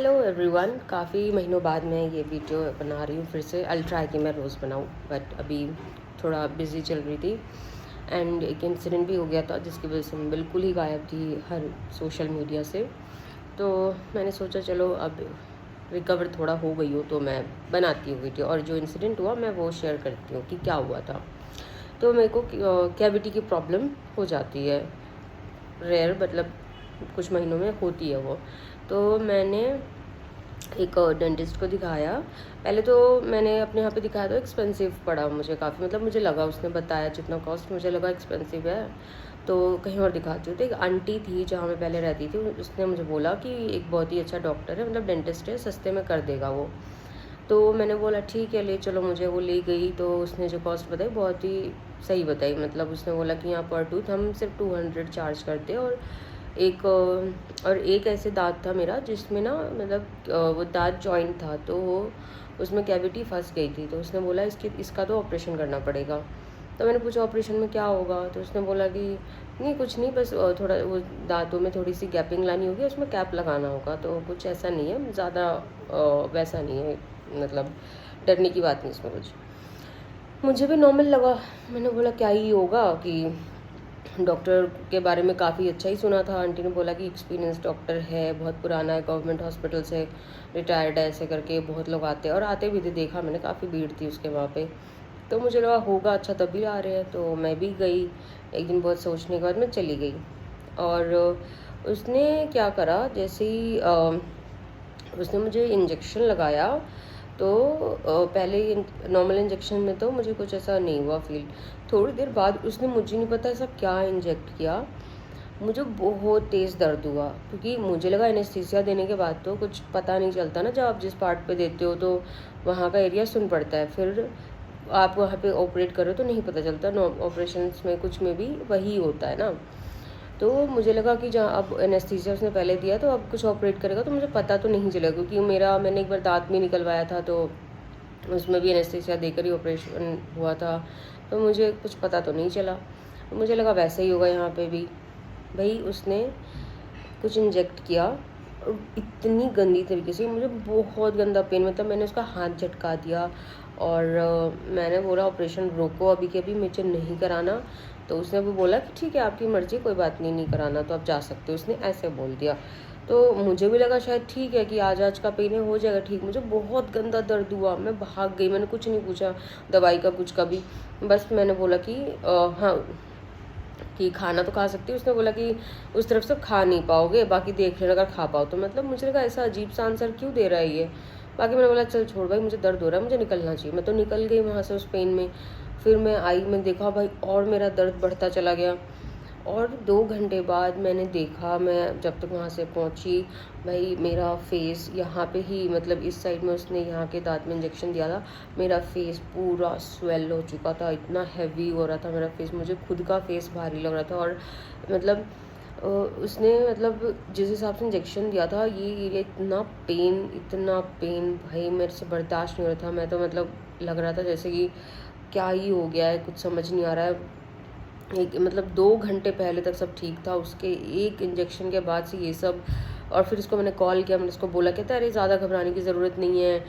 Hello everyone, काफ़ी महीनों बाद मैं ये वीडियो बना रही हूँ फिर से। आई ट्राई कि मैं रोज़ बनाऊँ, बट अभी थोड़ा बिज़ी चल रही थी एंड एक इंसिडेंट भी हो गया था जिसकी वजह से मैं बिल्कुल ही गायब थी हर सोशल मीडिया से। तो मैंने सोचा चलो अब रिकवर थोड़ा हो गई हो तो मैं बनाती हूँ वीडियो, और जो इंसिडेंट हुआ मैं वो शेयर करती हूँ कि क्या हुआ था। तो मेरे को कैविटी की प्रॉब्लम हो जाती है, रेयर मतलब कुछ महीनों में होती है वो। तो मैंने एक डेंटिस्ट को दिखाया। पहले तो मैंने अपने यहाँ पे दिखाया तो एक्सपेंसिव पड़ा मुझे काफ़ी, मतलब मुझे लगा, उसने बताया जितना कॉस्ट मुझे लगा एक्सपेंसिव है तो कहीं और दिखाती हूँ। तो एक आंटी थी जहाँ मैं पहले रहती थी, उसने मुझे बोला कि एक बहुत ही अच्छा डॉक्टर है, मतलब डेंटिस्ट है, सस्ते में कर देगा वो। तो मैंने बोला ठीक है ले चलो, मुझे वो ले गई। तो उसने जो कॉस्ट बताई बहुत ही सही बताई, मतलब उसने बोला कि यहाँ पर टूथ हम सिर्फ 200 चार्ज करते हैं। और एक ऐसे दांत था मेरा जिसमें ना, मतलब वो दांत जॉइंट था तो वो उसमें कैविटी फंस गई थी। तो उसने बोला इसका तो ऑपरेशन करना पड़ेगा। तो मैंने पूछा ऑपरेशन में क्या होगा, तो उसने बोला कि नहीं कुछ नहीं, बस थोड़ा वो दांतों में थोड़ी सी गैपिंग लानी होगी, उसमें कैप लगाना होगा, तो कुछ ऐसा नहीं है ज़्यादा, वैसा नहीं है, मतलब डरने की बात नहीं इसमें कुछ। मुझे भी नॉर्मल लगा। मैंने बोला क्या ही होगा, कि डॉक्टर के बारे में काफ़ी अच्छा ही सुना था। आंटी ने बोला कि एक्सपीरियंस डॉक्टर है, बहुत पुराना है, गवर्नमेंट हॉस्पिटल से रिटायर्ड है, ऐसे करके बहुत लोग आते हैं, और आते भी थे, देखा मैंने काफ़ी भीड़ थी उसके वहाँ पे। तो मुझे लगा होगा अच्छा तभी आ रहे हैं, तो मैं भी गई। एक दिन बहुत सोचने के बाद मैं चली गई। और उसने क्या करा, जैसे ही उसने मुझे इंजेक्शन लगाया तो पहले नॉर्मल इंजेक्शन में तो मुझे कुछ ऐसा नहीं हुआ फील। थोड़ी देर बाद उसने, मुझे नहीं पता ऐसा क्या इंजेक्ट किया, मुझे बहुत तेज़ दर्द हुआ, क्योंकि मुझे लगा एनेस्थीसिया देने के बाद तो कुछ पता नहीं चलता ना, जब आप जिस पार्ट पे देते हो तो वहाँ का एरिया सुन पड़ता है, फिर आप वहाँ पे ऑपरेट करो तो नहीं पता चलता। ऑपरेशंस में कुछ में भी वही होता है ना। तो मुझे लगा कि जहाँ अब एनेस्थीसिया उसने पहले दिया तो अब कुछ ऑपरेट करेगा तो मुझे पता तो नहीं चलेगा, क्योंकि मैंने एक बार दांत भी निकलवाया था तो उसमें भी एनेस्थीसिया देकर ही ऑपरेशन हुआ था, तो मुझे कुछ पता तो नहीं चला। मुझे लगा वैसे ही होगा यहाँ पे भी। भाई उसने कुछ इंजेक्ट किया और इतनी गंदी तरीके से, मुझे बहुत गंदा पेन, मतलब मैंने उसका हाथ झटका दिया। और मैंने बोला ऑपरेशन रोको अभी के अभी, मुझे नहीं कराना। तो उसने भी बोला कि ठीक है आपकी मर्ज़ी, कोई बात नहीं, नहीं कराना तो आप जा सकते हो, उसने ऐसे बोल दिया। तो मुझे भी लगा शायद ठीक है कि आज का पेन है, हो जाएगा ठीक। मुझे बहुत गंदा दर्द हुआ, मैं भाग गई, मैंने कुछ नहीं पूछा दवाई का कुछ का भी। बस मैंने बोला कि हाँ, कि खाना तो खा सकती है। उसने बोला कि उस तरफ से खा नहीं पाओगे, बाकी देख लेना अगर खा पाओ तो। मतलब मुझे लगा ऐसा अजीब सा आंसर क्यों दे रहा है ये। बाकी मैंने बोला चल छोड़ भाई, मुझे दर्द हो रहा है, मुझे निकलना चाहिए। मैं तो निकल गई वहाँ से उस पेन में। फिर मैं आई, मैं देखा भाई और मेरा दर्द बढ़ता चला गया। और 2 घंटे बाद मैंने देखा, मैं जब तक वहाँ से पहुँची, भाई मेरा फेस यहाँ पे ही, मतलब इस साइड में उसने यहाँ के दांत में इंजेक्शन दिया था, मेरा फेस पूरा स्वेल हो चुका था, इतना हैवी हो रहा था मेरा फेस, मुझे खुद का फेस भारी लग रहा था। और मतलब उसने, मतलब जिस हिसाब से इंजेक्शन दिया था, ये इतना पेन भाई मेरे से बर्दाश्त नहीं हो रहा था। मैं तो मतलब लग रहा था जैसे कि क्या ही हो गया है, कुछ समझ नहीं आ रहा है। एक मतलब 2 घंटे पहले तक सब ठीक था, उसके एक इंजेक्शन के बाद से ये सब। और फिर उसको मैंने कॉल किया, मैंने उसको बोला, कहता है अरे ज़्यादा घबराने की ज़रूरत नहीं है,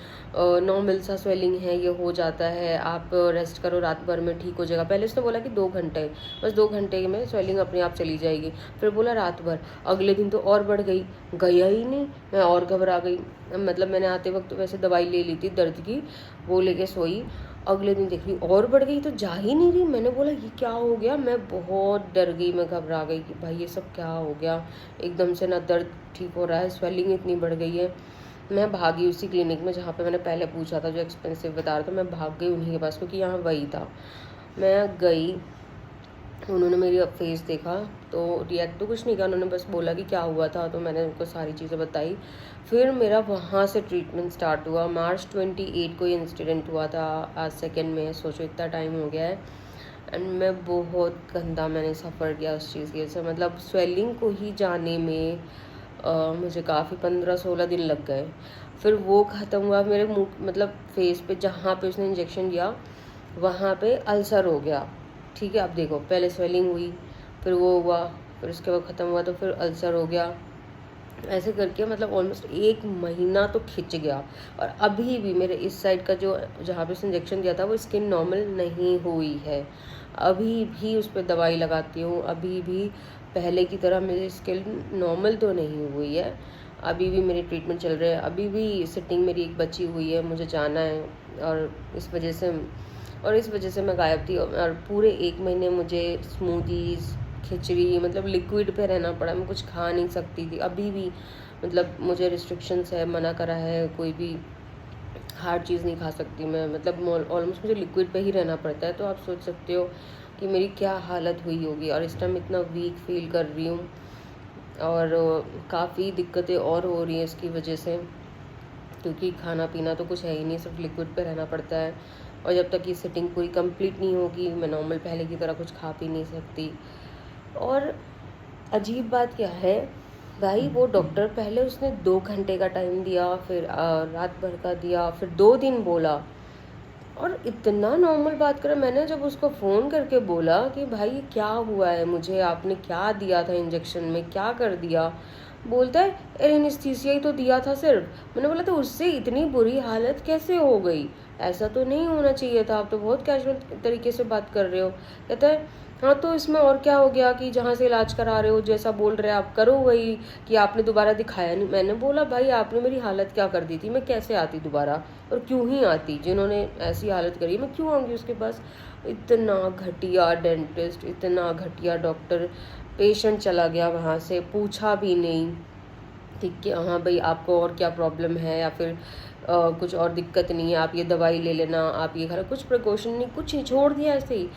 नॉर्मल सा स्वेलिंग है, ये हो जाता है, आप रेस्ट करो, रात भर में ठीक हो जाएगा। पहले उसने बोला कि 2 घंटे, बस 2 घंटे में स्वेलिंग अपने आप चली जाएगी। फिर बोला रात भर। अगले दिन तो और बढ़ गई, गया ही नहीं, मैं और घबरा गई। मतलब मैंने आते वक्त वैसे दवाई ले ली थी दर्द की, वो लेके सोई। अगले दिन देख रही और बढ़ गई, तो जा ही नहीं रही। मैंने बोला ये क्या हो गया, मैं बहुत डर गई, मैं घबरा गई कि भाई ये सब क्या हो गया, एकदम से ना दर्द ठीक हो रहा है, स्वेलिंग इतनी बढ़ गई है। मैं भागी उसी क्लिनिक में जहाँ पे मैंने पहले पूछा था, जो एक्सपेंसिव बता रहा था, मैं भाग गई उन्हीं के पास, क्योंकि यहाँ वही था। मैं गई, उन्होंने मेरी फेस देखा तो रिएक्ट तो कुछ नहीं किया, उन्होंने बस बोला कि क्या हुआ था, तो मैंने उनको सारी चीज़ें बताई। फिर मेरा वहाँ से ट्रीटमेंट स्टार्ट हुआ। मार्च 28 को ये इंसिडेंट हुआ था, आज 2 में, सोचो इतना टाइम हो गया है। एंड मैं बहुत गंदा मैंने सफ़र किया उस चीज़ की वजह से, मतलब स्वेलिंग को ही जाने में मुझे काफ़ी 15-16 दिन लग गए। फिर वो ख़त्म हुआ, मेरे मुँह मतलब फेस पे जहाँ पे उसने इंजेक्शन दिया वहाँ पे अल्सर हो गया। ठीक है, अब देखो पहले स्वेलिंग हुई, फिर वो हुआ, फिर उसके बाद ख़त्म हुआ तो फिर अल्सर हो गया। ऐसे करके मतलब ऑलमोस्ट 1 महीना तो खिंच गया। और अभी भी मेरे इस साइड का जो जहाँ पे उसने इंजेक्शन दिया था वो स्किन नॉर्मल नहीं हुई है। अभी भी उस पर दवाई लगाती हूँ, अभी भी पहले की तरह मेरी स्किन नॉर्मल तो नहीं हुई है। अभी भी मेरी ट्रीटमेंट चल रहा है, अभी भी सिटिंग मेरी एक बची हुई है, मुझे जाना है। और इस वजह से मैं गायब थी। और पूरे 1 महीने मुझे स्मूदीज़, खिचड़ी, मतलब लिक्विड पे रहना पड़ा। मैं कुछ खा नहीं सकती थी। अभी भी मतलब मुझे रिस्ट्रिक्शंस है, मना करा है, कोई भी हार्ड चीज़ नहीं खा सकती मैं। मतलब ऑलमोस्ट मुझे लिक्विड पे ही रहना पड़ता है। तो आप सोच सकते हो कि मेरी क्या हालत हुई होगी। और इस टाइम इतना वीक फील कर रही हूँ, और काफ़ी दिक्कतें और हो रही हैं इसकी वजह से, क्योंकि खाना पीना तो कुछ है ही नहीं, सिर्फ लिक्विड पे रहना पड़ता है। और जब तक ये सेटिंग पूरी कंप्लीट नहीं होगी, मैं नॉर्मल पहले की तरह कुछ खा पी नहीं सकती। और अजीब बात क्या है भाई, वो डॉक्टर पहले उसने 2 घंटे का टाइम दिया, फिर रात भर का दिया, फिर 2 दिन बोला, और इतना नॉर्मल बात करा। मैंने जब उसको फ़ोन करके बोला कि भाई ये क्या हुआ है, मुझे आपने क्या दिया था इंजेक्शन में, क्या कर दिया, बोलता है एनेस्थीसिया ही तो दिया था सिर्फ। मैंने बोला तो उससे इतनी बुरी हालत कैसे हो गई, ऐसा तो नहीं होना चाहिए था, आप तो बहुत कैजुअल तरीके से बात कर रहे हो। कहता है हाँ तो इसमें और क्या हो गया कि जहाँ से इलाज करा रहे हो जैसा बोल रहे हैं आप करो वही, कि आपने दोबारा दिखाया नहीं। मैंने बोला भाई आपने मेरी हालत क्या कर दी थी, मैं कैसे आती दोबारा, और क्यों ही आती, जिन्होंने ऐसी हालत करी मैं क्यों आऊँगी उसके पास। इतना घटिया डेंटिस्ट, इतना घटिया डॉक्टर। पेशेंट चला गया वहाँ से, पूछा भी नहीं ठीक कि हाँ भाई आपको और क्या प्रॉब्लम है, या फिर कुछ और दिक्कत नहीं है, आप ये दवाई ले लेना, आप ये खा, कुछ प्रिकॉशन नहीं, कुछ नहीं, छोड़ दिया ऐसे ही।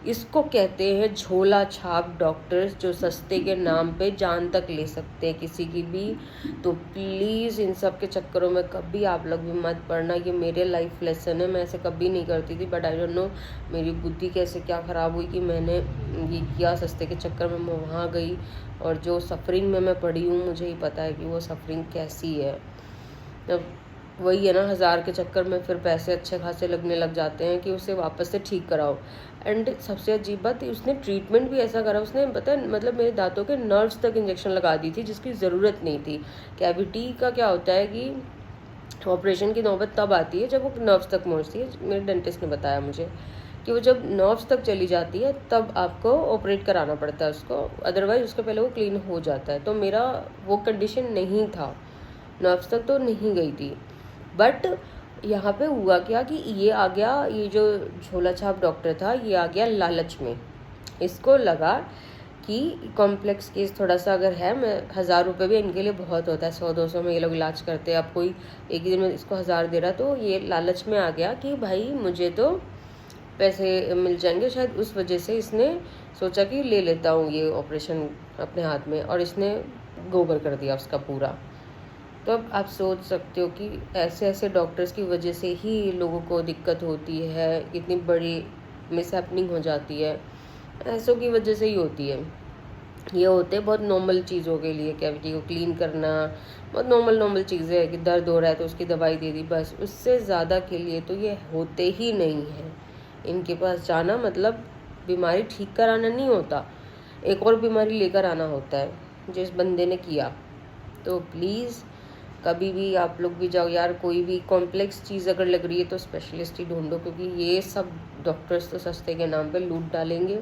इसको कहते हैं झोला छाप डॉक्टर्स, जो सस्ते के नाम पे जान तक ले सकते हैं किसी की भी। तो प्लीज़ इन सब के चक्करों में कभी आप लोग भी मत पड़ना। ये मेरे लाइफ लेसन है, मैं ऐसे कभी नहीं करती थी, बट आई डोंट नो मेरी बुद्धि कैसे क्या ख़राब हुई कि मैंने ये किया, सस्ते के चक्कर में मैं वहाँ गई। और जो सफरिंग में मैं पड़ी हूँ मुझे ही पता है कि वो सफरिंग कैसी है। अब वही है ना, 1000 के चक्कर में फिर पैसे अच्छे खासे लगने लग जाते हैं कि उसे वापस से ठीक कराओ। एंड सबसे अजीब बात, उसने ट्रीटमेंट भी ऐसा करा, उसने पता है मतलब मेरे दांतों के नर्व्स तक इंजेक्शन लगा दी थी जिसकी ज़रूरत नहीं थी। कैविटी का क्या होता है कि ऑपरेशन की नौबत तब आती है जब वो नर्व्स तक पहुँचती है। मेरे डेंटिस्ट ने बताया मुझे कि वो जब नर्व्स तक चली जाती है तब आपको ऑपरेट कराना पड़ता है उसको, अदरवाइज उसके पहले वो क्लीन हो जाता है। तो मेरा वो कंडीशन नहीं था, नर्व्स तक तो नहीं गई थी। बट यहाँ पे हुआ क्या कि ये आ गया, ये जो झोला छाप डॉक्टर था ये आ गया लालच में। इसको लगा कि कॉम्प्लेक्स केस थोड़ा सा अगर है, मैं 1000 रुपये भी इनके लिए बहुत होता है, 100-200 में ये लोग इलाज करते हैं। अब कोई एक ही दिन में इसको 1000 दे रहा, तो ये लालच में आ गया कि भाई मुझे तो पैसे मिल जाएंगे शायद, उस वजह से इसने सोचा कि ले लेता हूँ ये ऑपरेशन अपने हाथ में, और इसने गोबर कर दिया उसका पूरा। तो अब आप सोच सकते हो कि ऐसे ऐसे डॉक्टर्स की वजह से ही लोगों को दिक्कत होती है, इतनी बड़ी मिसहैपनिंग हो जाती है, ऐसों की वजह से ही होती है। ये होते हैं बहुत नॉर्मल चीज़ों के लिए, कैविटी को क्लीन करना बहुत नॉर्मल चीज़ें है, कि दर्द हो रहा है तो उसकी दवाई दे दी बस, उससे ज़्यादा के लिए तो ये होते ही नहीं हैं। इनके पास जाना मतलब बीमारी ठीक कराना नहीं होता, एक और बीमारी लेकर आना होता है जो इस बंदे ने किया। तो प्लीज़ कभी भी आप लोग भी जाओ यार, कोई भी कॉम्प्लेक्स चीज़ अगर लग रही है तो स्पेशलिस्ट ही ढूंढो, क्योंकि ये सब डॉक्टर्स तो सस्ते के नाम पे लूट डालेंगे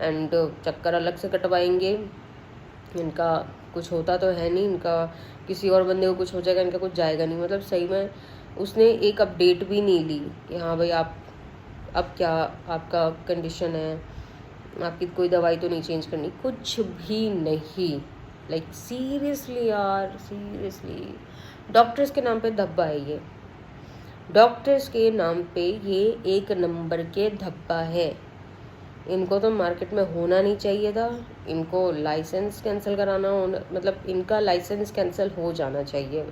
एंड चक्कर अलग से कटवाएंगे। इनका कुछ होता तो है नहीं, इनका किसी और बंदे को कुछ हो जाएगा, इनका कुछ जाएगा नहीं। मतलब सही में उसने एक अपडेट भी नहीं ली कि हाँ भाई आप अब क्या आपका कंडीशन है, आपकी कोई दवाई तो नहीं चेंज करनी, कुछ भी नहीं। लाइक सीरियसली यार, सीरियसली डॉक्टर्स के नाम पे धब्बा है ये, डॉक्टर्स के नाम पे ये 1 नंबर के धब्बा है। इनको तो मार्केट में होना नहीं चाहिए था, इनको लाइसेंस कैंसिल कराना होना, मतलब इनका लाइसेंस कैंसिल हो जाना चाहिए,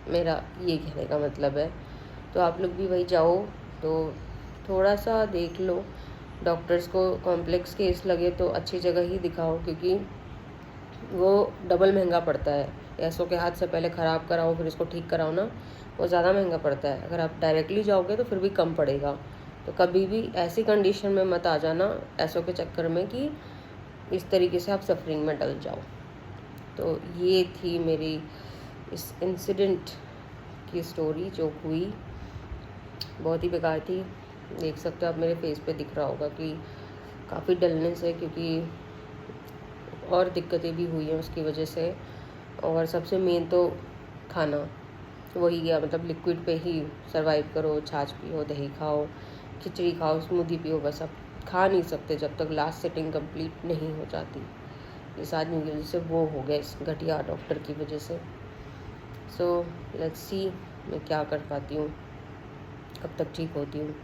मेरा ये कहने का मतलब है। तो आप लोग भी वही जाओ तो थोड़ा सा देख लो, डॉक्टर्स को कॉम्प्लेक्स केस लगे तो अच्छी जगह ही दिखाओ, क्योंकि वो डबल महंगा पड़ता है। ऐसों के हाथ से पहले ख़राब कराओ फिर इसको ठीक कराओ ना, वो ज़्यादा महंगा पड़ता है। अगर आप डायरेक्टली जाओगे तो फिर भी कम पड़ेगा। तो कभी भी ऐसी कंडीशन में मत आ जाना ऐसों के चक्कर में कि इस तरीके से आप सफरिंग में डल जाओ। तो ये थी मेरी इस इंसिडेंट की स्टोरी जो हुई, बहुत ही बेकार थी। देख सकते हो आप, मेरे फेस पे दिख रहा होगा कि काफ़ी डलनेस है, क्योंकि और दिक्कतें भी हुई हैं उसकी वजह से। और सबसे मेन तो खाना वही गया, मतलब लिक्विड पे ही सरवाइव करो, छाछ पियो, दही खाओ, खिचड़ी खाओ, स्मूदी पियो, बस अब खा नहीं सकते जब तक लास्ट सेटिंग कंप्लीट नहीं हो जाती। इस आदमी की वजह से वो हो गया, इस घटिया डॉक्टर की वजह से। सो लेट्स सी मैं क्या कर पाती हूँ, कब तक ठीक होती हूँ।